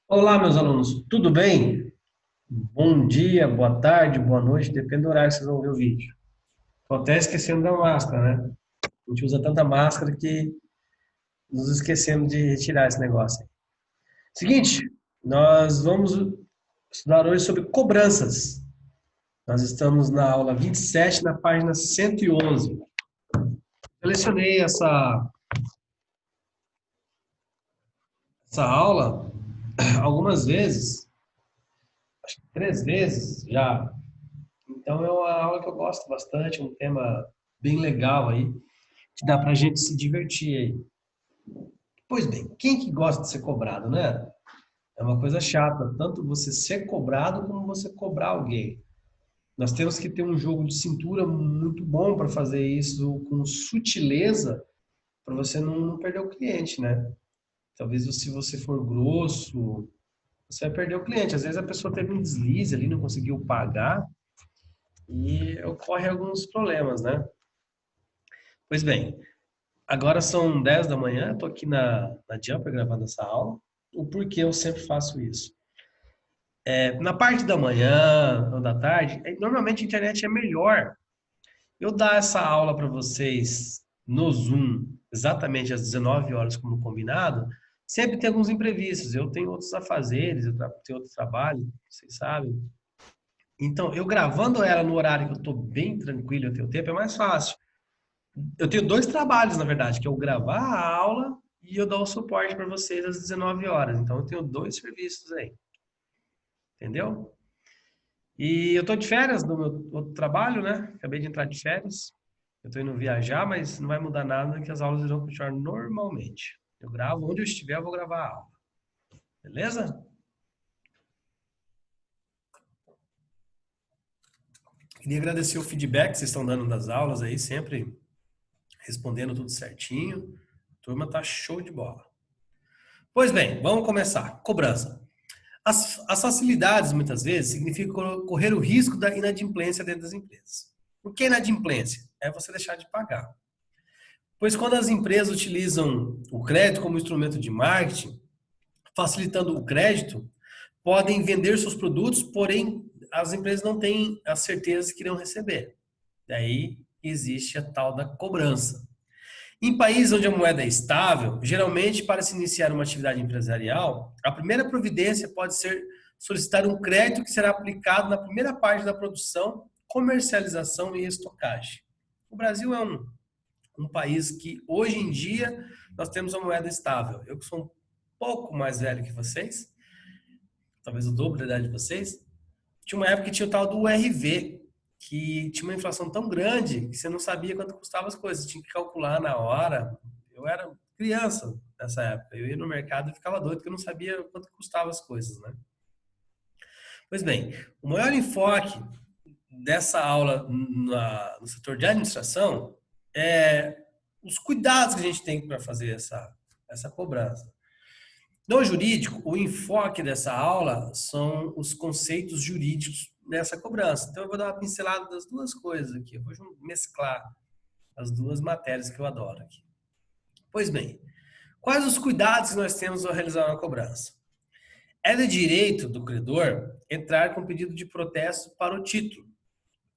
Olá, meus alunos, tudo bem? Bom dia, boa tarde, boa noite, depende do horário que vocês vão ver o vídeo. Tô até esquecendo da máscara, né? A gente usa tanta máscara que nos esquecemos de retirar esse negócio aí. Seguinte, nós vamos estudar hoje sobre cobranças. Nós estamos na aula 27, na página 111. Eu lecionei essa aula algumas vezes, acho que 3 vezes já. Então é uma aula que eu gosto bastante, um tema bem legal aí, que dá pra gente se divertir aí. Pois bem, quem que gosta de ser cobrado, né? É uma coisa chata, tanto você ser cobrado como você cobrar alguém. Nós temos que ter um jogo de cintura muito bom para fazer isso com sutileza, para você não perder o cliente, né? Talvez se você for grosso, você vai perder o cliente. Às vezes a pessoa teve um deslize ali, não conseguiu pagar e ocorre alguns problemas, né? Pois bem, agora são 10 da manhã, estou aqui na Jumper gravando essa aula. O porquê eu sempre faço isso? Na parte da manhã ou da tarde, normalmente a internet é melhor. Eu dar essa aula para vocês no Zoom, exatamente às 19 horas, como combinado, sempre tem alguns imprevistos. Eu tenho outros afazeres, tenho outro trabalho, vocês sabem. Então, eu gravando ela no horário que eu estou bem tranquilo, eu tenho tempo, é mais fácil. Eu tenho dois trabalhos, na verdade, que é eu gravar a aula e eu dar o suporte para vocês às 19 horas. Então, eu tenho dois serviços aí, entendeu? E eu tô de férias do meu outro trabalho, né? Acabei de entrar de férias. Eu tô indo viajar, mas não vai mudar nada que as aulas irão continuar normalmente. Eu gravo onde eu estiver, eu vou gravar a aula. Beleza? Queria agradecer o feedback que vocês estão dando das aulas aí, sempre respondendo tudo certinho. A turma tá show de bola. Pois bem, vamos começar. Cobrança. As facilidades, muitas vezes, significam correr o risco da inadimplência dentro das empresas. O que é inadimplência? É você deixar de pagar. Pois quando as empresas utilizam o crédito como instrumento de marketing, facilitando o crédito, podem vender seus produtos, porém as empresas não têm a certeza que irão receber. Daí existe a tal da cobrança. Em países onde a moeda é estável, geralmente para se iniciar uma atividade empresarial, a primeira providência pode ser solicitar um crédito que será aplicado na primeira parte da produção, comercialização e estocagem. O Brasil é um país que hoje em dia nós temos uma moeda estável. Eu que sou um pouco mais velho que vocês, talvez o dobro da idade de vocês, tinha uma época que tinha o tal do URV, que tinha uma inflação tão grande que você não sabia quanto custava as coisas, tinha que calcular na hora. Eu era criança nessa época, eu ia no mercado e ficava doido porque eu não sabia quanto custava as coisas, né? Pois bem, o maior enfoque dessa aula no setor de administração é os cuidados que a gente tem para fazer essa cobrança. No jurídico, o enfoque dessa aula são os conceitos jurídicos nessa cobrança. Então, eu vou dar uma pincelada das duas coisas aqui. Eu vou mesclar as duas matérias que eu adoro aqui. Pois bem, quais os cuidados que nós temos ao realizar uma cobrança? É de direito do credor entrar com pedido de protesto para o título,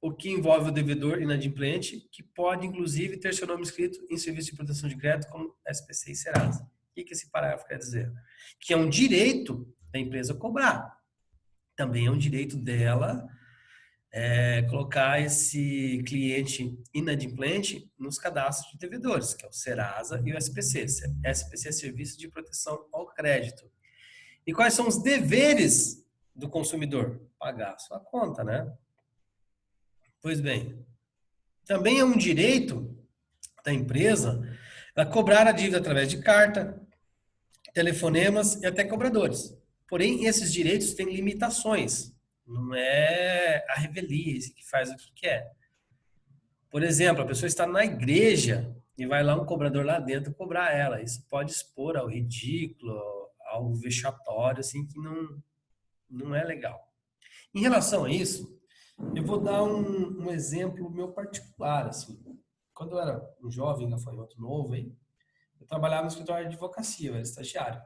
o que envolve o devedor inadimplente, que pode, inclusive, ter seu nome escrito em serviço de proteção de crédito como SPC e Serasa. O que esse parágrafo quer dizer? Que é um direito da empresa cobrar. Também é um direito dela colocar esse cliente inadimplente nos cadastros de devedores, que é o Serasa e o SPC. SPC é Serviço de Proteção ao Crédito. E quais são os deveres do consumidor? Pagar a sua conta, né? Pois bem, também é um direito da empresa ela cobrar a dívida através de carta, telefonemas e até cobradores. Porém, esses direitos têm limitações. Não é a revelia que faz o que quer. Por exemplo, a pessoa está na igreja e vai lá um cobrador lá dentro cobrar ela. Isso pode expor ao ridículo, ao vexatório, assim, que não é legal. Em relação a isso, eu vou dar um exemplo meu particular, assim. Quando eu era um jovem gafanhoto novo, hein, eu trabalhava no escritório de advocacia, eu era estagiário.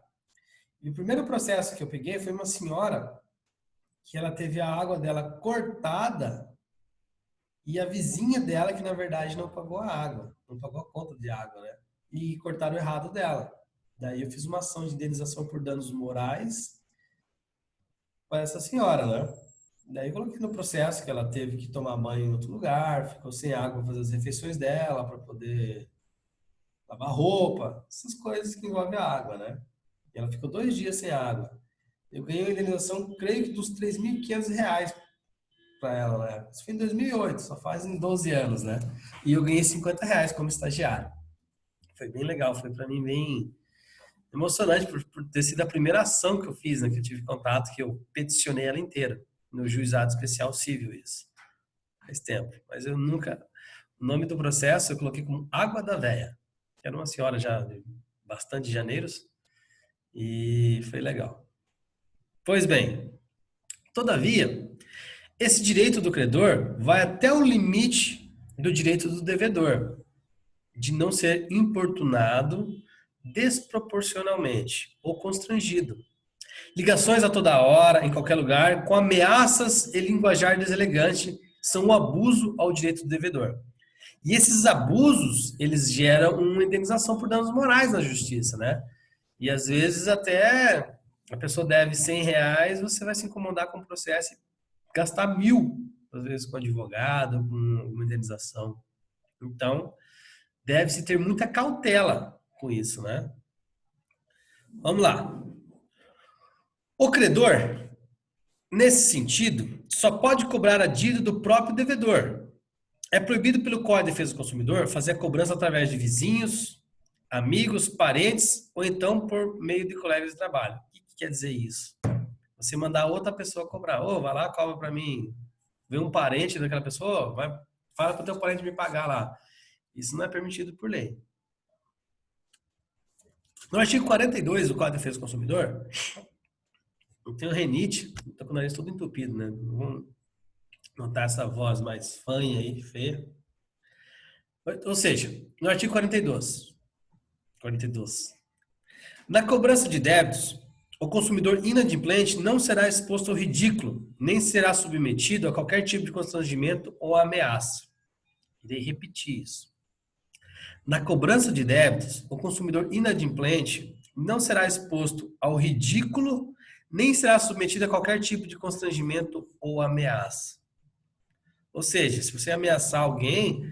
E o primeiro processo que eu peguei foi uma senhora que ela teve a água dela cortada e a vizinha dela que na verdade não pagou a água, não pagou a conta de água, né? E cortaram errado dela. Daí eu fiz uma ação de indenização por danos morais para essa senhora, né? Daí eu coloquei no processo que ela teve que tomar banho em outro lugar, ficou sem água para fazer as refeições dela, para poder lavar roupa, essas coisas que envolvem a água, né? E ela ficou 2 dias sem água. Eu ganhei uma indenização, creio que dos R$ 3.500 para ela, né? Isso foi em 2008, só fazem 12 anos, né? E eu ganhei R$ 50 como estagiário. Foi bem legal, foi para mim bem emocionante por ter sido a primeira ação que eu fiz, né? Que eu tive contato, que eu peticionei ela inteira no juizado especial civil, isso. Faz tempo. Mas eu nunca. O nome do processo eu coloquei como Água da Véia. Era uma senhora já de bastante janeiros e foi legal. Pois bem, todavia, esse direito do credor vai até o limite do direito do devedor, de não ser importunado desproporcionalmente ou constrangido. Ligações a toda hora, em qualquer lugar, com ameaças e linguajar deselegante, são um abuso ao direito do devedor. E esses abusos, eles geram uma indenização por danos morais na justiça, né? E às vezes até a pessoa deve R$ 100, você vai se incomodar com o processo e gastar 1.000, às vezes com advogado, com uma indenização. Então, deve-se ter muita cautela com isso, né? Vamos lá. O credor, nesse sentido, só pode cobrar a dívida do próprio devedor. É proibido pelo Código de Defesa do Consumidor fazer a cobrança através de vizinhos, amigos, parentes ou então por meio de colegas de trabalho. O que quer dizer isso? Você mandar outra pessoa cobrar. Ô, vai lá, cobra para mim. Vê um parente daquela pessoa, vai, fala para o teu parente me pagar lá. Isso não é permitido por lei. No artigo 42 do Código de Defesa do Consumidor, eu tenho renite, estou com o nariz todo entupido, né? Vamos notar essa voz mais fanha aí, feia. Ou seja, no artigo 42, na cobrança de débitos, o consumidor inadimplente não será exposto ao ridículo, nem será submetido a qualquer tipo de constrangimento ou ameaça. Irei repetir isso. Na cobrança de débitos, o consumidor inadimplente não será exposto ao ridículo, nem será submetido a qualquer tipo de constrangimento ou ameaça. Ou seja, se você ameaçar alguém,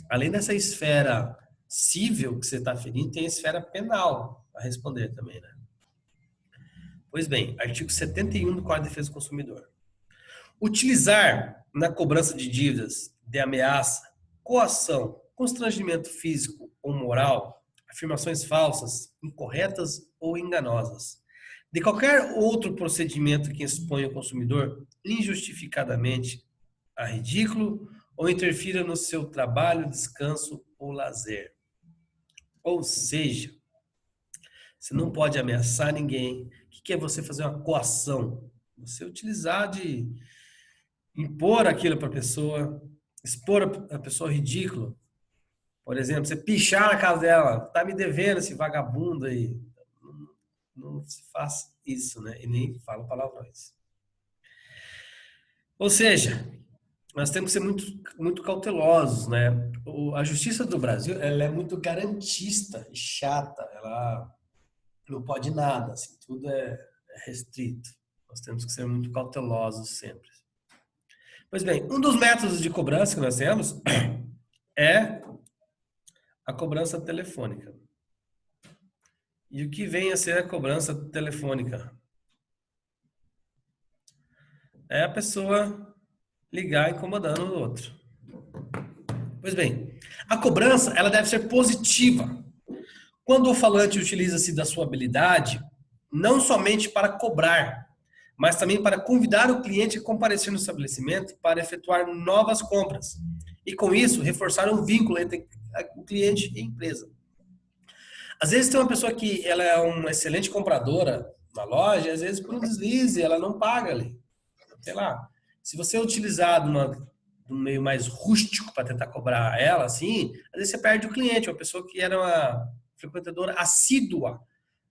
além dessa esfera civil que você está ferindo, tem a esfera penal a responder também, né? Pois bem, artigo 71 do Código de Defesa do Consumidor. Utilizar na cobrança de dívidas de ameaça, coação, constrangimento físico ou moral, afirmações falsas, incorretas ou enganosas, de qualquer outro procedimento que exponha o consumidor injustificadamente a ridículo ou interfira no seu trabalho, descanso ou lazer. Ou seja, você não pode ameaçar ninguém. O que é você fazer uma coação? Você utilizar de impor aquilo para a pessoa, expor a pessoa ao ridículo. Por exemplo, você pichar na casa dela, tá me devendo esse vagabundo aí. Não se faz isso, né? E nem fala palavrões. Ou seja, nós temos que ser muito, muito cautelosos, né? A justiça do Brasil, ela é muito garantista e chata. Ela não pode nada, assim, tudo é restrito. Nós temos que ser muito cautelosos sempre. Pois bem, um dos métodos de cobrança que nós temos é a cobrança telefônica. E o que vem a ser a cobrança telefônica? É a pessoa ligar incomodando o outro. Pois bem, a cobrança ela deve ser positiva. Quando o falante utiliza-se da sua habilidade, não somente para cobrar, mas também para convidar o cliente a comparecer no estabelecimento para efetuar novas compras. E com isso, reforçar um vínculo entre o cliente e a empresa. Às vezes tem uma pessoa que ela é uma excelente compradora na loja, às vezes por um deslize ela não paga ali. Sei lá. Se você utilizar de um meio mais rústico para tentar cobrar ela, assim, às vezes você perde o cliente, uma pessoa que era uma frequentadora assídua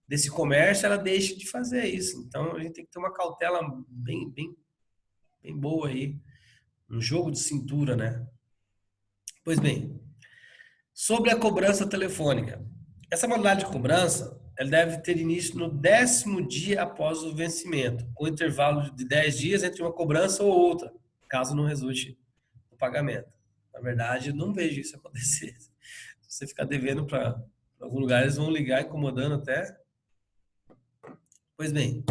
desse comércio, ela deixe de fazer isso. Então, a gente tem que ter uma cautela bem boa aí, um jogo de cintura, né? Pois bem, sobre a cobrança telefônica. Essa modalidade de cobrança, ela deve ter início no 10º dia após o vencimento, com intervalo de 10 dias entre uma cobrança ou outra, caso não resulte no pagamento. Na verdade, eu não vejo isso acontecer. Se você ficar devendo para algum lugar, eles vão ligar incomodando até. Pois bem,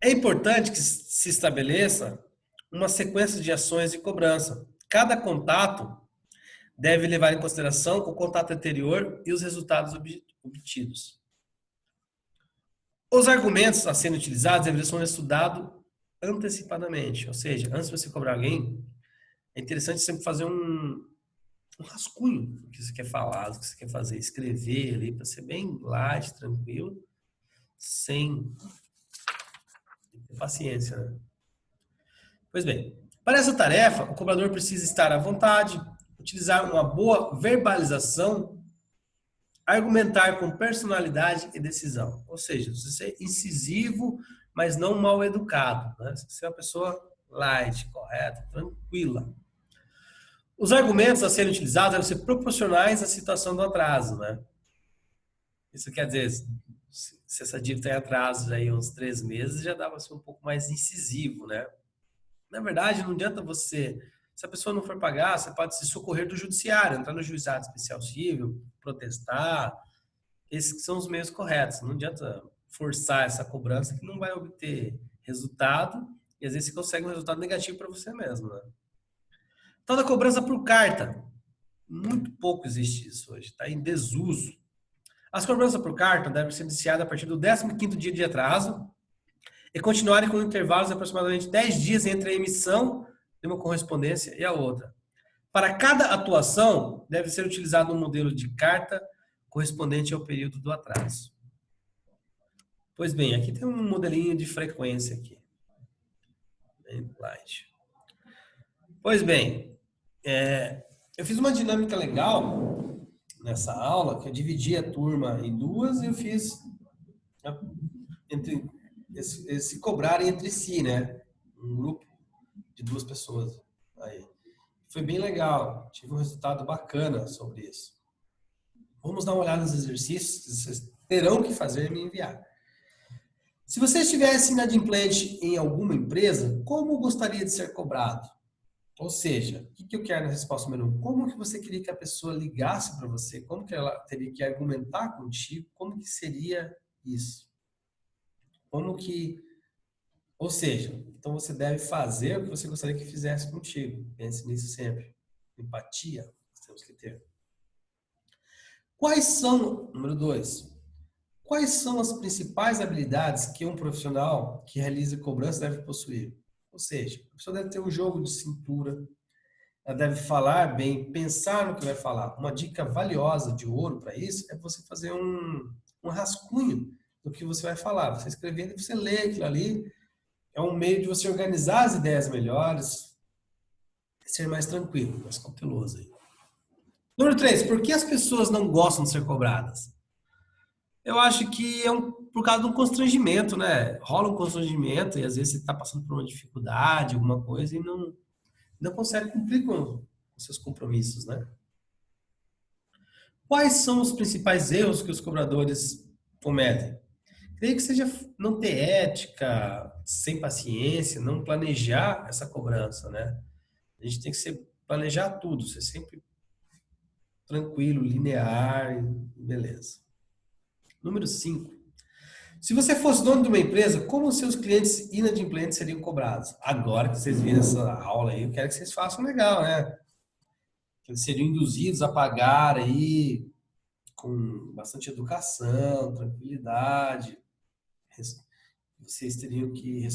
é importante que se estabeleça uma sequência de ações de cobrança. Cada contato deve levar em consideração o contato anterior e os resultados obtidos. Os argumentos a serem utilizados deveriam ser estudados antecipadamente, ou seja, antes de você cobrar alguém, é interessante sempre fazer um rascunho do que você quer falar, do que você quer fazer, escrever ali, para ser bem light, tranquilo, sem ter paciência, né? Pois bem, para essa tarefa, o cobrador precisa estar à vontade, utilizar uma boa verbalização, argumentar com personalidade e decisão. Ou seja, você ser incisivo, mas não mal educado, né? Você ser uma pessoa light, correta, tranquila. Os argumentos a serem utilizados devem ser proporcionais à situação do atraso, né? Isso quer dizer, se essa dívida tem atraso aí uns 3 meses, já dá para ser um pouco mais incisivo, né? Na verdade, não adianta você, se a pessoa não for pagar, você pode se socorrer do judiciário, entrar no juizado especial civil, protestar. Esses são os meios corretos. Não adianta forçar essa cobrança que não vai obter resultado e às vezes você consegue um resultado negativo para você mesmo, né? Então, da cobrança por carta. Muito pouco existe isso hoje, está em desuso. As cobranças por carta devem ser iniciadas a partir do 15º dia de atraso e continuarem com intervalos de aproximadamente 10 dias entre a emissão de uma correspondência e a outra. Para cada atuação, deve ser utilizado um modelo de carta correspondente ao período do atraso. Pois bem, aqui tem um modelinho de frequência aqui. Pois bem, eu fiz uma dinâmica legal nessa aula, que eu dividi a turma em duas e eu fiz entre se cobrarem entre si, né? Um grupo de 2 pessoas. Aí. Foi bem legal, tive um resultado bacana sobre isso. Vamos dar uma olhada nos exercícios que vocês terão que fazer e me enviar. Se você estivesse inadimplente em alguma empresa, como gostaria de ser cobrado? Ou seja, o que eu quero na resposta número 1? Como que você queria que a pessoa ligasse para você? Como que ela teria que argumentar contigo? Como que seria isso? Como que... Ou seja, então você deve fazer o que você gostaria que fizesse contigo. Pense nisso sempre. Empatia, nós temos que ter. Quais são, número 2, quais são as principais habilidades que um profissional que realiza cobrança deve possuir? Ou seja, a pessoa deve ter um jogo de cintura, ela deve falar bem, pensar no que vai falar. Uma dica valiosa de ouro para isso é você fazer um rascunho do que você vai falar. Você escrevendo, você lê aquilo ali, é um meio de você organizar as ideias melhores e ser mais tranquilo, mais cauteloso aí. Número 3, por que as pessoas não gostam de ser cobradas? Eu acho que é por causa de um constrangimento, né? Rola um constrangimento e às vezes você está passando por uma dificuldade, alguma coisa, e não consegue cumprir com os seus compromissos, né? Quais são os principais erros que os cobradores cometem? Creio que seja não ter ética, sem paciência, não planejar essa cobrança, né? A gente tem que planejar tudo, ser sempre tranquilo, linear, beleza. Número 5. Se você fosse dono de uma empresa, como os seus clientes inadimplentes seriam cobrados? Agora que vocês viram essa aula aí, eu quero que vocês façam legal, né? Eles seriam induzidos a pagar aí com bastante educação, tranquilidade. Vocês teriam que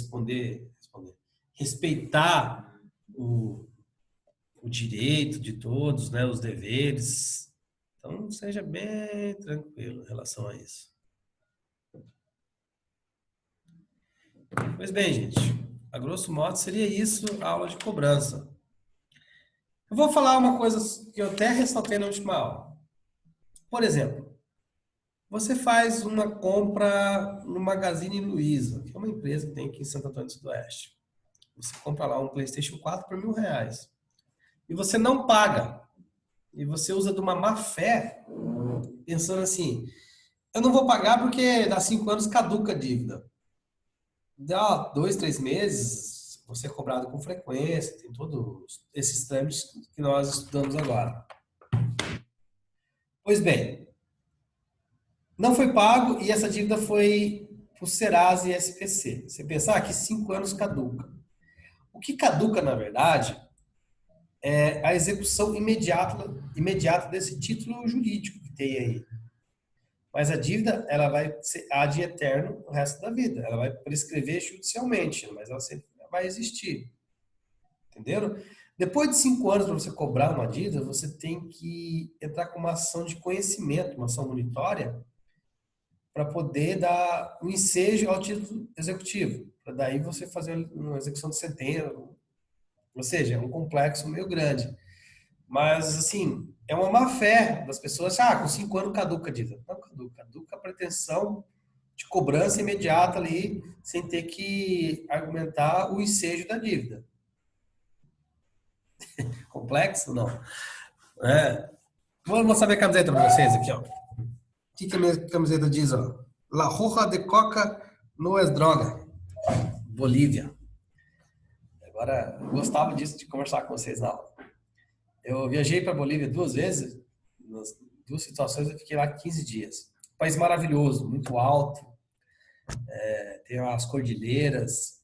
respeitar o direito de todos, né? Os deveres. Então, seja bem tranquilo em relação a isso. Pois bem, gente, a grosso modo seria isso a aula de cobrança. Eu vou falar uma coisa que eu até ressaltei na última aula. Por exemplo, Você faz uma compra no Magazine Luiza, que é uma empresa que tem aqui em Santo Antônio do Sudoeste. Você compra lá um PlayStation 4 por R$ 1.000. E você não paga. E você usa de uma má fé, pensando assim, eu não vou pagar porque dá 5 anos caduca a dívida. Dá 2, 3 meses, você é cobrado com frequência, tem todos esses trâmites que nós estudamos agora. Pois bem, não foi pago e essa dívida foi para o Serasa e SPC. Você pensar que 5 anos caduca. O que caduca, na verdade, é a execução imediata desse título jurídico que tem aí. Mas a dívida, ela vai ser ad eterno o resto da vida. Ela vai prescrever judicialmente, mas ela sempre vai existir. Entenderam? Depois de 5 anos para você cobrar uma dívida, você tem que entrar com uma ação de conhecimento, uma ação monitória, para poder dar um ensejo ao título executivo. Para daí você fazer uma execução de sentença. Ou seja, é um complexo meio grande. Mas, assim, é uma má fé das pessoas. Ah, com 5 anos caduca a dívida. Não caduca. Caduca a pretensão de cobrança imediata ali, sem ter que argumentar o ensejo da dívida. Complexo? Não. É. Vou mostrar minha camiseta para vocês aqui, ó. O que a minha camiseta diz, ó? La roja de coca no es droga. Bolívia. Agora, eu gostava disso, de conversar com vocês na aula. Eu viajei para Bolívia 2 vezes, nas 2 situações eu fiquei lá 15 dias. País maravilhoso, muito alto, tem as cordilheiras,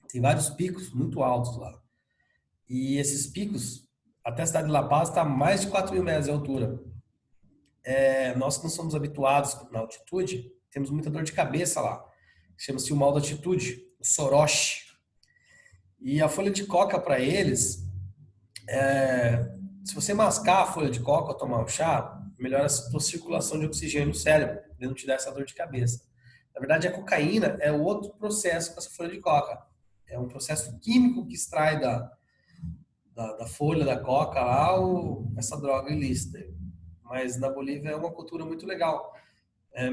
tem vários picos muito altos lá. E esses picos, até a cidade de La Paz está a mais de 4.000 metros de altura. Nós que não somos habituados na altitude, temos muita dor de cabeça lá. Chama-se o mal da altitude, o soroche. E a folha de coca para eles, se você mascar a folha de coca ou tomar um chá, melhora a sua circulação de oxigênio no cérebro, e não te dá essa dor de cabeça. Na verdade, a cocaína é outro processo com essa folha de coca. É um processo químico que extrai da folha da coca lá essa droga ilícita. Mas na Bolívia é uma cultura muito legal.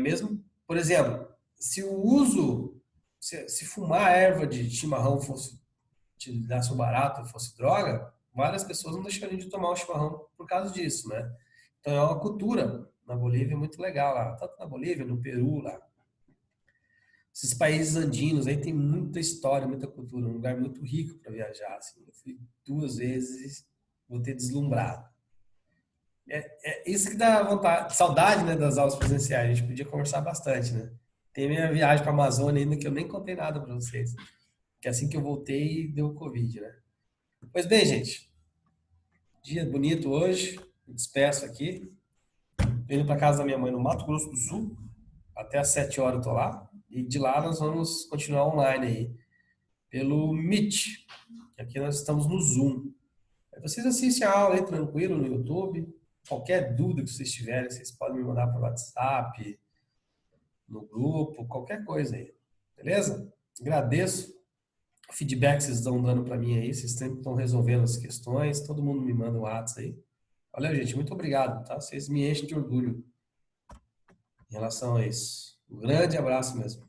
Mesmo, por exemplo, se o uso, se fumar erva de chimarrão fosse te dar seu barato, fosse droga, várias pessoas não deixariam de tomar o chimarrão por causa disso, né? Então é uma cultura na Bolívia muito legal lá, tanto na Bolívia, no Peru lá. Esses países andinos aí tem muita história, muita cultura, um lugar muito rico para viajar. Assim. Eu fui 2 vezes, voltei deslumbrado. Isso que dá vontade, saudade, né, das aulas presenciais. A gente podia conversar bastante, né? Tem minha viagem para a Amazônia ainda que eu nem contei nada para vocês. Que assim que eu voltei, deu Covid, né? Pois bem, gente. Dia bonito hoje. Me despeço aqui. Tô indo para casa da minha mãe no Mato Grosso do Sul. Até às 7 horas eu tô lá. E de lá nós vamos continuar online aí. Pelo Meet. Aqui nós estamos no Zoom. Aí vocês assistem a aula aí tranquilo no YouTube. Qualquer dúvida que vocês tiverem, vocês podem me mandar pelo WhatsApp, no grupo, qualquer coisa aí. Beleza? Agradeço o feedback que vocês estão dando para mim aí. Vocês sempre estão resolvendo as questões. Todo mundo me manda um WhatsApp aí. Valeu, gente. Muito obrigado, tá? Vocês me enchem de orgulho em relação a isso. Um grande abraço mesmo.